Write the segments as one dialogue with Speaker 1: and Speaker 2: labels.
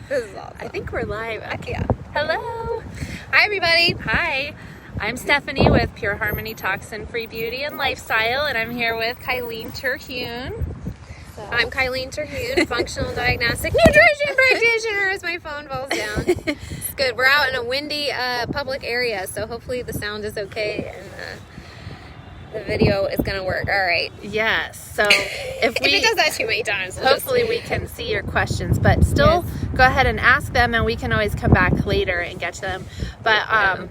Speaker 1: This is awesome.
Speaker 2: I think we're live. Okay.
Speaker 1: Yeah.
Speaker 2: Hello.
Speaker 1: Hi, everybody.
Speaker 2: Hi. I'm Stephanie with Pure Harmony Toxin Free Beauty and Lifestyle, and I'm here with Kylene Terhune.
Speaker 1: I'm Kylene Terhune, functional diagnostic nutrition practitioner as my phone falls down. It's good. We're out in a windy public area, so hopefully the sound is okay and the video is going to work. All right.
Speaker 2: Yes. So if
Speaker 1: it does that too many times,
Speaker 2: hopefully we can see your questions, but still go ahead and ask them, and we can always come back later and get to them. But I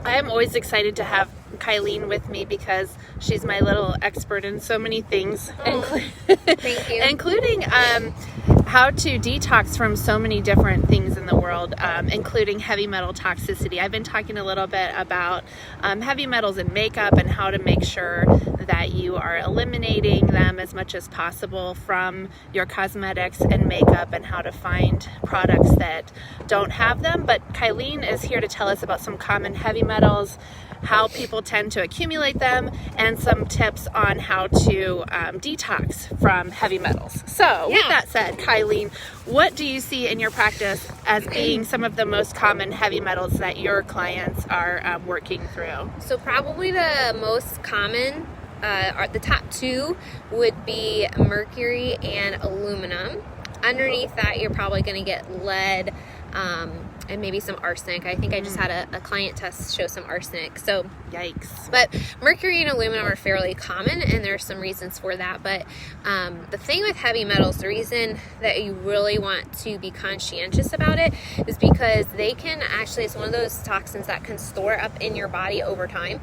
Speaker 2: am always excited to have Kylene with me because she's my little expert in so many things.
Speaker 1: Thank you.
Speaker 2: Including how to detox from so many different things in the world, including heavy metal toxicity. I've been talking a little bit about heavy metals in makeup and how to make sure that you are eliminating them as much as possible from your cosmetics and makeup, and how to find products that don't have them. But Kylene is here to tell us about some common heavy metals, how people tend to accumulate them, and some tips on how to detox from heavy metals. So with that said, Kylene, what do you see in your practice as being some of the most common heavy metals that your clients are working through?
Speaker 1: So probably the most common, the top two would be mercury and aluminum. Underneath that, you're probably going to get lead, and maybe some arsenic. I think I just had a client test show some arsenic. So
Speaker 2: yikes.
Speaker 1: But mercury and aluminum are fairly common, and there's some reasons for that. But the thing with heavy metals, the reason that you really want to be conscientious about it is because they can actually, it's one of those toxins that can store up in your body over time.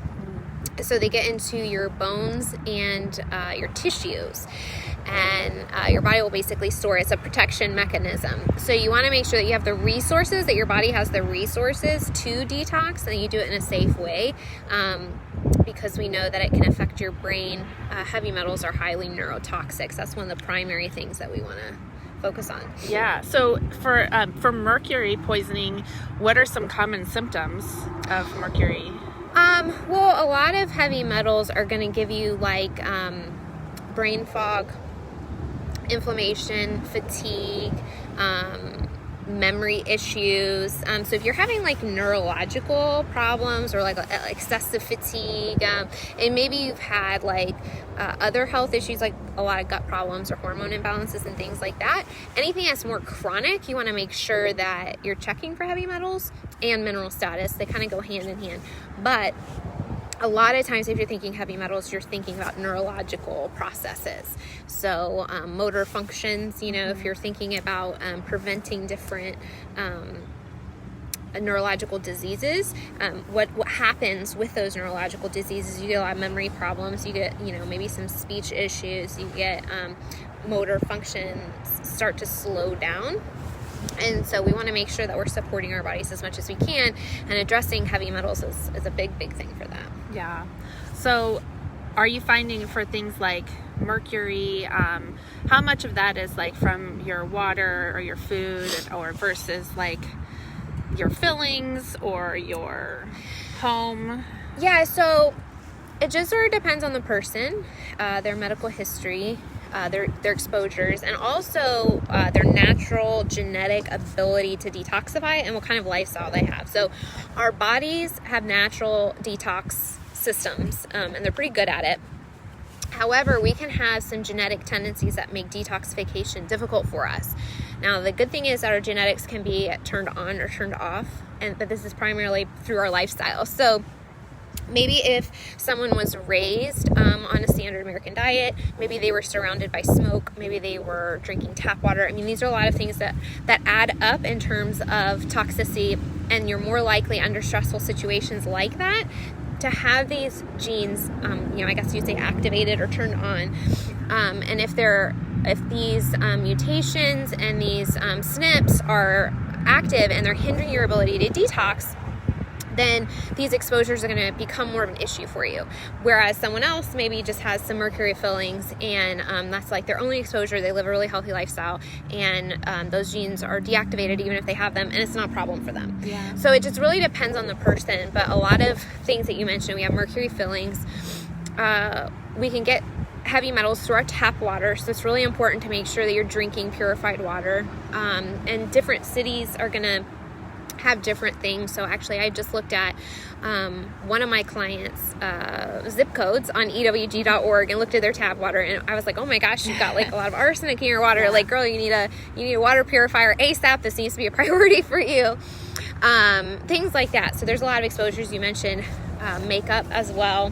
Speaker 1: So they get into your bones and your tissues, and your body will basically store it. It's a protection mechanism. So you want to make sure that you have the resources, that your body has the resources to detox, and you do it in a safe way, because we know that it can affect your brain. Heavy metals are highly neurotoxic. So that's one of the primary things that we want to focus on.
Speaker 2: Yeah. So for mercury poisoning, what are some common symptoms of mercury?
Speaker 1: Well, a lot of heavy metals are going to give you like brain fog, inflammation, fatigue, memory issues. So if you're having like neurological problems or like excessive fatigue, and maybe you've had like other health issues, like a lot of gut problems or hormone imbalances and things like that, anything that's more chronic, you want to make sure that you're checking for heavy metals and mineral status. They kind of go hand in hand. But a lot of times if you're thinking heavy metals, you're thinking about neurological processes. So motor functions, if you're thinking about preventing different neurological diseases, what happens with those neurological diseases, you get a lot of memory problems, you get, maybe some speech issues, you get motor functions start to slow down. And so we want to make sure that we're supporting our bodies as much as we can, and addressing heavy metals is a big thing for that.
Speaker 2: Yeah. So are you finding for things like mercury, how much of that is like from your water or your food, or versus like your fillings or your home? Yeah,
Speaker 1: so it just sort of depends on the person, their medical history, their exposures, and also their natural genetic ability to detoxify and what kind of lifestyle they have. So our bodies have natural detox systems, and they're pretty good at it. However, we can have some genetic tendencies that make detoxification difficult for us. Now, the good thing is that our genetics can be turned on or turned off, but this is primarily through our lifestyle. So maybe if someone was raised on a standard American diet, maybe they were surrounded by smoke, maybe they were drinking tap water. I mean, these are a lot of things that add up in terms of toxicity, and you're more likely under stressful situations like that to have these genes, I guess you'd say activated or turned on. And if these mutations and these SNPs are active and they're hindering your ability to detox, then these exposures are going to become more of an issue for you. Whereas someone else maybe just has some mercury fillings, and that's like their only exposure. They live a really healthy lifestyle, and those genes are deactivated even if they have them, and it's not a problem for them.
Speaker 2: Yeah.
Speaker 1: So it just really depends on the person. But a lot of things that you mentioned, we have mercury fillings. We can get heavy metals through our tap water. So it's really important to make sure that you're drinking purified water. And different cities are going to have different things. So actually, I just looked at one of my clients' zip codes on ewg.org and looked at their tap water, and I was like, oh my gosh, you've got like a lot of arsenic in your water.
Speaker 2: Yeah.
Speaker 1: Like, girl, you need a water purifier ASAP. This needs to be a priority for you. Things like that. So there's a lot of exposures. You mentioned makeup as well.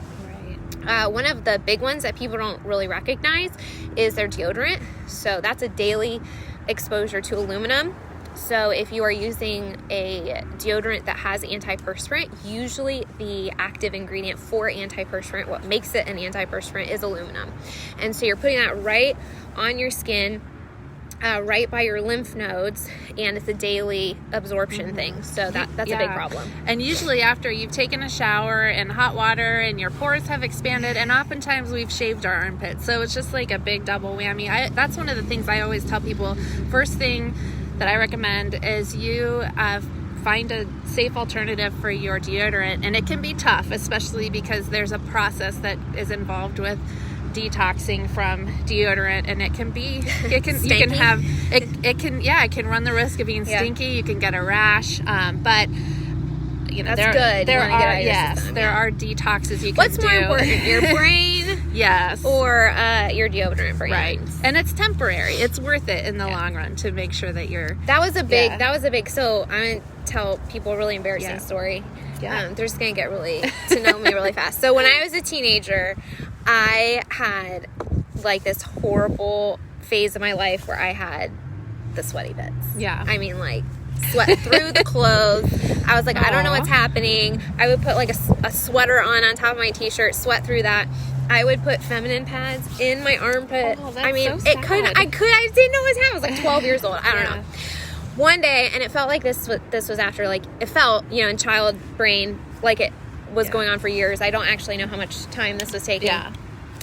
Speaker 1: One of the big ones that people don't really recognize is their deodorant. So that's a daily exposure to aluminum. So if you are using a deodorant that has antiperspirant, usually the active ingredient for antiperspirant, what makes it an antiperspirant, is aluminum. And so you're putting that right on your skin, right by your lymph nodes, and it's a daily absorption thing. So that's a big problem.
Speaker 2: And usually after you've taken a shower in hot water and your pores have expanded, and oftentimes we've shaved our armpits. So it's just like a big double whammy. That's one of the things I always tell people. First thing that I recommend is you find a safe alternative for your deodorant. And it can be tough, especially because there's a process that is involved with detoxing from deodorant, and it can run the risk of being stinky. You can get a rash, but you know, there are detoxes you can do.
Speaker 1: What's more important, your brain,
Speaker 2: yes,
Speaker 1: or your deodorant brain?
Speaker 2: Right, and it's temporary. It's worth it in the long run to make sure that you're.
Speaker 1: That was a big. So I'm gonna tell people a really embarrassing story. Yeah, they're just gonna get to know me really fast. So when I was a teenager, I had like this horrible phase of my life where I had the sweaty bits.
Speaker 2: Yeah,
Speaker 1: I mean, like, sweat through the clothes. I was like, I don't know what's happening. I would put like a sweater on top of my t-shirt, sweat through that. I would put feminine pads in my armpit.
Speaker 2: Oh, that's
Speaker 1: I mean,
Speaker 2: so sad.
Speaker 1: I didn't know what was happening. I was like 12 years old. I don't know. One day, and it felt like this was after, like, it felt, in child brain, like it was going on for years. I don't actually know how much time this was taking.
Speaker 2: Yeah.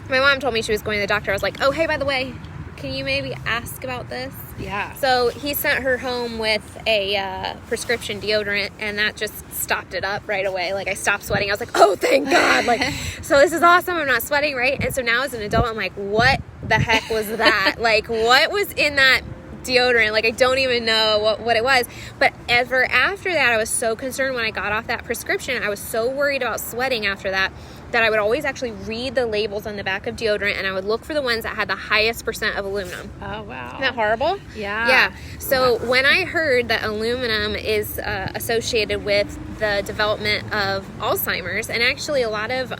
Speaker 1: My mom told me she was going to the doctor. I was like, oh, hey, by the way, can you maybe ask about this?
Speaker 2: Yeah.
Speaker 1: So he sent her home with a prescription deodorant, and that just stopped it up right away. Like, I stopped sweating. I was like, oh, thank God. Like, so this is awesome. I'm not sweating, right? And so now as an adult, I'm like, what the heck was that? Like, what was in that deodorant? Like, I don't even know what it was. But ever after that, I was so concerned when I got off that prescription. I was so worried about sweating after that I would always actually read the labels on the back of deodorant, and I would look for the ones that had the highest percent of aluminum.
Speaker 2: Oh, wow.
Speaker 1: Isn't that horrible?
Speaker 2: Yeah.
Speaker 1: Yeah. So when I heard that aluminum is associated with the development of Alzheimer's, and actually a lot of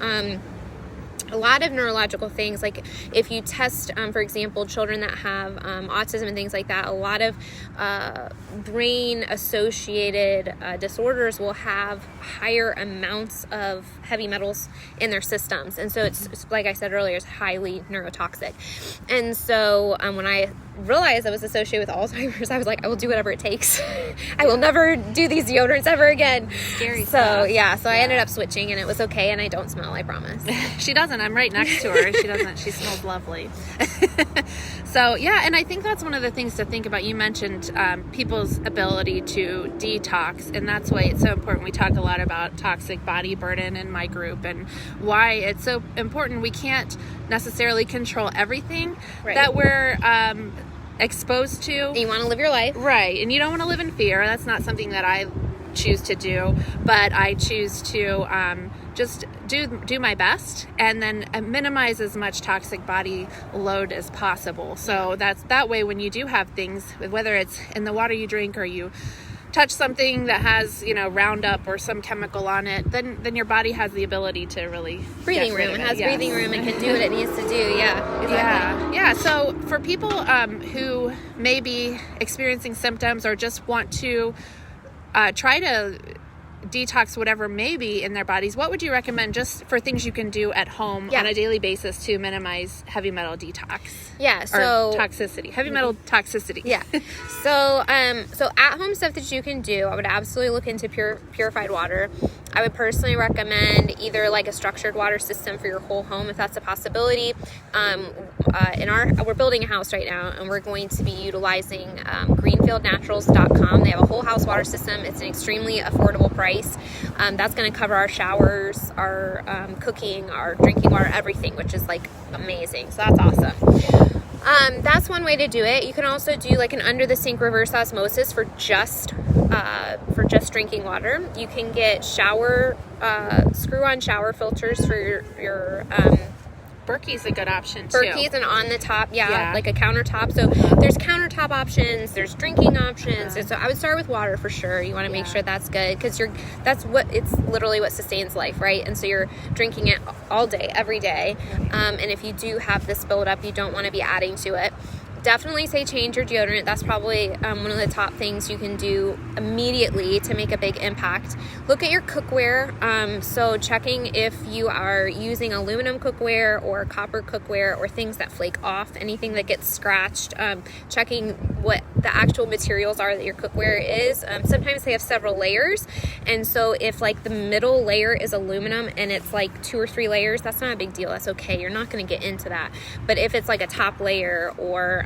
Speaker 1: neurological things, like if you test, for example, children that have autism and things like that, a lot of brain associated disorders will have higher amounts of heavy metals in their systems. And so it's like I said earlier, it's highly neurotoxic. And so when I realized I was associated with Alzheimer's, I was like, I will do whatever it takes. I will never do these deodorants ever again.
Speaker 2: Scary
Speaker 1: stuff.
Speaker 2: stuff.
Speaker 1: I ended up switching, and it was okay, and I don't smell, I promise.
Speaker 2: She doesn't. I'm right next to her. She doesn't. She smells lovely. So, yeah, and I think that's one of the things to think about. You mentioned people's ability to detox, and that's why it's so important. We talk a lot about toxic body burden in my group and why it's so important. We can't necessarily control everything that we're exposed to.
Speaker 1: You want to live your life.
Speaker 2: Right, and you don't want to live in fear. That's not something that I choose to do, but I choose to just do my best and then minimize as much toxic body load as possible. So that way when you do have things, whether it's in the water you drink or you touch something that has, Roundup or some chemical on it, then your body has the ability to really
Speaker 1: breathing room. It has breathing room and can do what it needs to do. Yeah, exactly.
Speaker 2: Yeah. So for people who may be experiencing symptoms or just want to try to detox whatever may be in their bodies, what would you recommend just for things you can do at home on a daily basis to minimize heavy metal detox?
Speaker 1: Yeah, so
Speaker 2: toxicity, heavy metal toxicity.
Speaker 1: Yeah. So at home stuff that you can do, I would absolutely look into purified water. I would personally recommend either like a structured water system for your whole home if that's a possibility. We're building a house right now, and we're going to be utilizing greenfieldnaturals.com. They have a whole house water system. It's an extremely affordable price. That's going to cover our showers, our cooking, our drinking water, everything, which is like amazing. So that's awesome. That's one way to do it. You can also do like an under the sink reverse osmosis for just drinking water. You can get screw on shower filters for your
Speaker 2: Berkey's a good option too.
Speaker 1: Berkey's and on the top, like a countertop. So there's countertop options, there's drinking options. And so I would start with water for sure. You want to make sure that's good, because it's literally what sustains life, right? And so you're drinking it all day, every day. And if you do have this buildup, you don't want to be adding to it. Definitely say change your deodorant. That's probably one of the top things you can do immediately to make a big impact. Look at your cookware. So checking if you are using aluminum cookware or copper cookware or things that flake off, anything that gets scratched. Checking what the actual materials are that your cookware is. Sometimes they have several layers. And so if like the middle layer is aluminum and it's like 2 or 3 layers, that's not a big deal. That's okay. You're not going to get into that. But if it's like a top layer or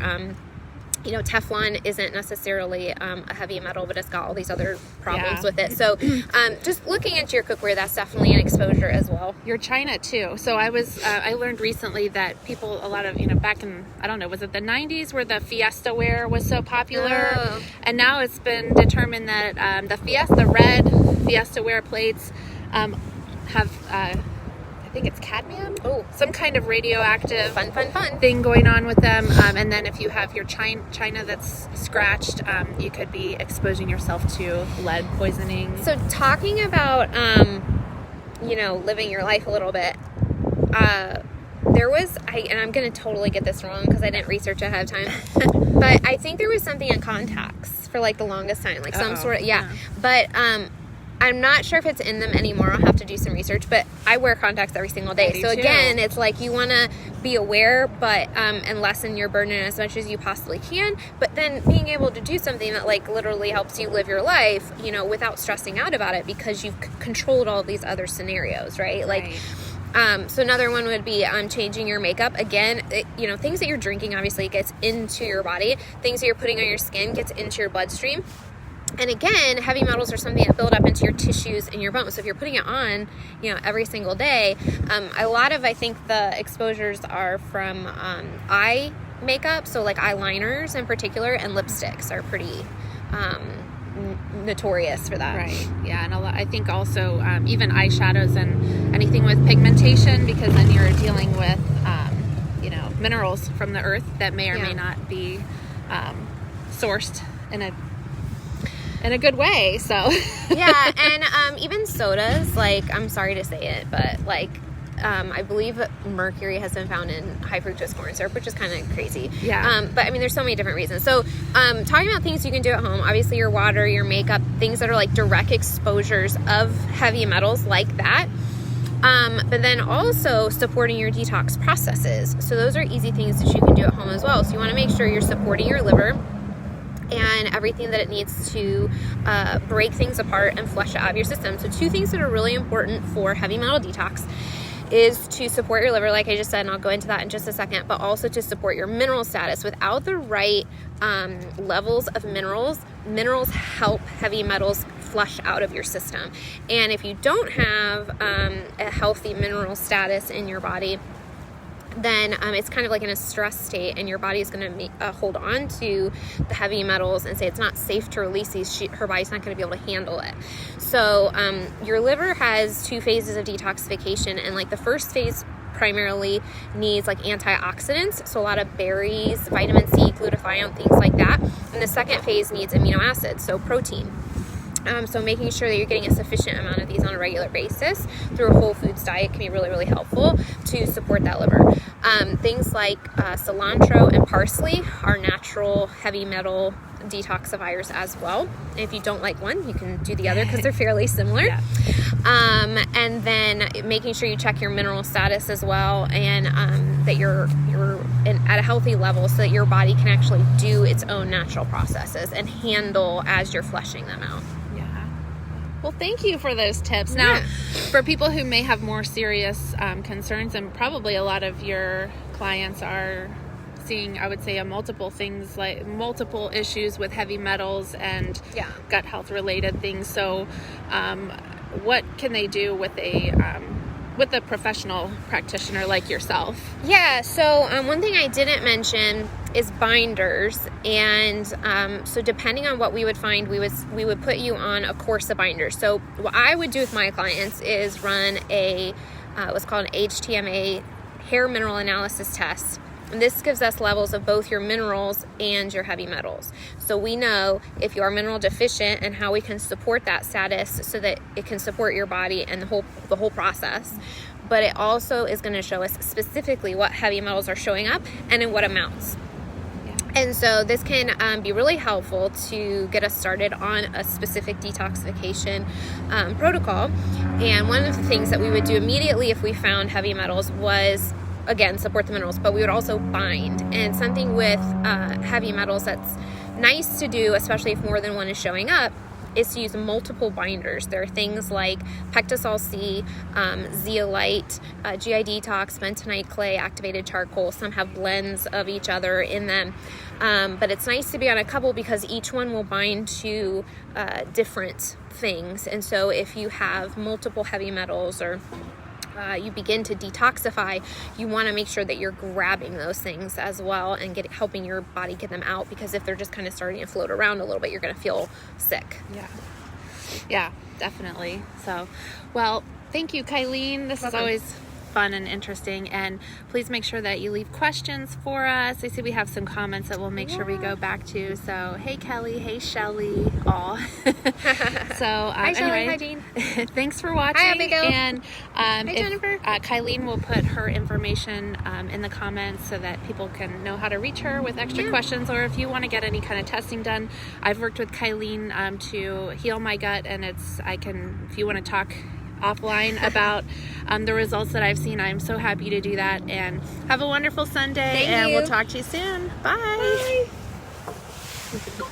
Speaker 1: Teflon isn't necessarily a heavy metal, but it's got all these other problems with it. So just looking into your cookware, that's definitely an exposure as well.
Speaker 2: Your china too. So I learned recently that people, a lot of, back in, I don't know, was it the 90s where the Fiesta ware was so popular?
Speaker 1: Oh.
Speaker 2: And now it's been determined that the red Fiesta ware plates have I think it's cadmium. Some kind of radioactive
Speaker 1: fun
Speaker 2: thing going on with them. And then if you have your china that's scratched, you could be exposing yourself to lead poisoning.
Speaker 1: So talking about, living your life a little bit, and I'm going to totally get this wrong because I didn't research ahead of time, but I think there was something in contacts for like the longest time, like some sort of, but, I'm not sure if it's in them anymore. I'll have to do some research, but I wear contacts every single day. So again, it's like you want to be aware, but and lessen your burden as much as you possibly can. But then being able to do something that like literally helps you live your life, without stressing out about it because you've controlled all these other scenarios, right? Like, so another one would be changing your makeup. Again, things that you're drinking obviously gets into your body. Things that you're putting on your skin gets into your bloodstream. And again, heavy metals are something that build up into your tissues and your bones. So if you're putting it on, every single day, I think the exposures are from eye makeup. So like eyeliners in particular, and lipsticks are pretty notorious for that.
Speaker 2: Right. Yeah. And I think also even eyeshadows and anything with pigmentation, because then you're dealing with, minerals from the earth that may or may not be sourced in a good way. So
Speaker 1: and even sodas, like, I'm sorry to say it, but like I believe mercury has been found in high fructose corn syrup, which is kind of crazy. But I mean, there's so many different reasons. So talking about things you can do at home, obviously your water, your makeup, things that are like direct exposures of heavy metals like that. But then also supporting your detox processes. So those are easy things that you can do at home as well. So you want to make sure you're supporting your liver and everything that it needs to break things apart and flush it out of your system. So 2 things that are really important for heavy metal detox is to support your liver, like I just said, and I'll go into that in just a second, but also to support your mineral status. Without the right levels of minerals help heavy metals flush out of your system. And if you don't have a healthy mineral status in your body, then it's kind of like in a stress state, and your body is going to hold on to the heavy metals and say it's not safe to release these. Her body's not going to be able to handle it. So your liver has 2 phases of detoxification, and like the first phase primarily needs like antioxidants, so a lot of berries, vitamin C, glutathione, things like that. And the second phase needs amino acids, so protein. So making sure that you're getting a sufficient amount of these on a regular basis through a whole foods diet can be really, really helpful to support that liver. Things like cilantro and parsley are natural heavy metal detoxifiers as well. And if you don't like one, you can do the other because they're fairly similar. And then making sure you check your mineral status as well, and that you're at a healthy level so that your body can actually do its own natural processes and handle as you're flushing them out.
Speaker 2: Well, thank you for those tips. Now, for people who may have more serious concerns, and probably a lot of your clients are seeing, I would say, multiple things, like multiple issues with heavy metals and gut health related things. So what can they do with a professional practitioner like yourself?
Speaker 1: Yeah, so one thing I didn't mention is binders, and so depending on what we would find, we would put you on a course of binders. So what I would do with my clients is run a what's called an HTMA, hair mineral analysis test. And this gives us levels of both your minerals and your heavy metals. So we know if you are mineral deficient and how we can support that status so that it can support your body and the whole process. But it also is going to show us specifically what heavy metals are showing up and in what amounts. And so this can be really helpful to get us started on a specific detoxification protocol. And one of the things that we would do immediately if we found heavy metals was, again, support the minerals, but we would also bind. And something with heavy metals that's nice to do, especially if more than one is showing up, is to use multiple binders. There are things like Pectosol C, zeolite, GI detox, bentonite clay, activated charcoal. Some have blends of each other in them. But it's nice to be on a couple because each one will bind to different things. And so if you have multiple heavy metals or you begin to detoxify, you want to make sure that you're grabbing those things as well and helping your body get them out, because if they're just kind of starting to float around a little bit, you're going to feel sick.
Speaker 2: Yeah, definitely. So, well, thank you, Kylene. This is always fun and interesting, and please make sure that you leave questions for us. I see we have some comments that we'll make sure we go back to. So, hey Kelly, hey Shelly, all. So,
Speaker 1: hi Shelly,
Speaker 2: anyway,
Speaker 1: hi Jean.
Speaker 2: Thanks for watching.
Speaker 1: Hi Abigail.
Speaker 2: And
Speaker 1: hi Jennifer.
Speaker 2: Kylene will put her information in the comments so that people can know how to reach her with extra questions, or if you want to get any kind of testing done. I've worked with Kylene to heal my gut, and if you want to talk offline about the results that I've seen, I'm so happy to do that. And have a wonderful Sunday.
Speaker 1: Thank you.
Speaker 2: We'll talk to you soon. Bye.
Speaker 1: Bye.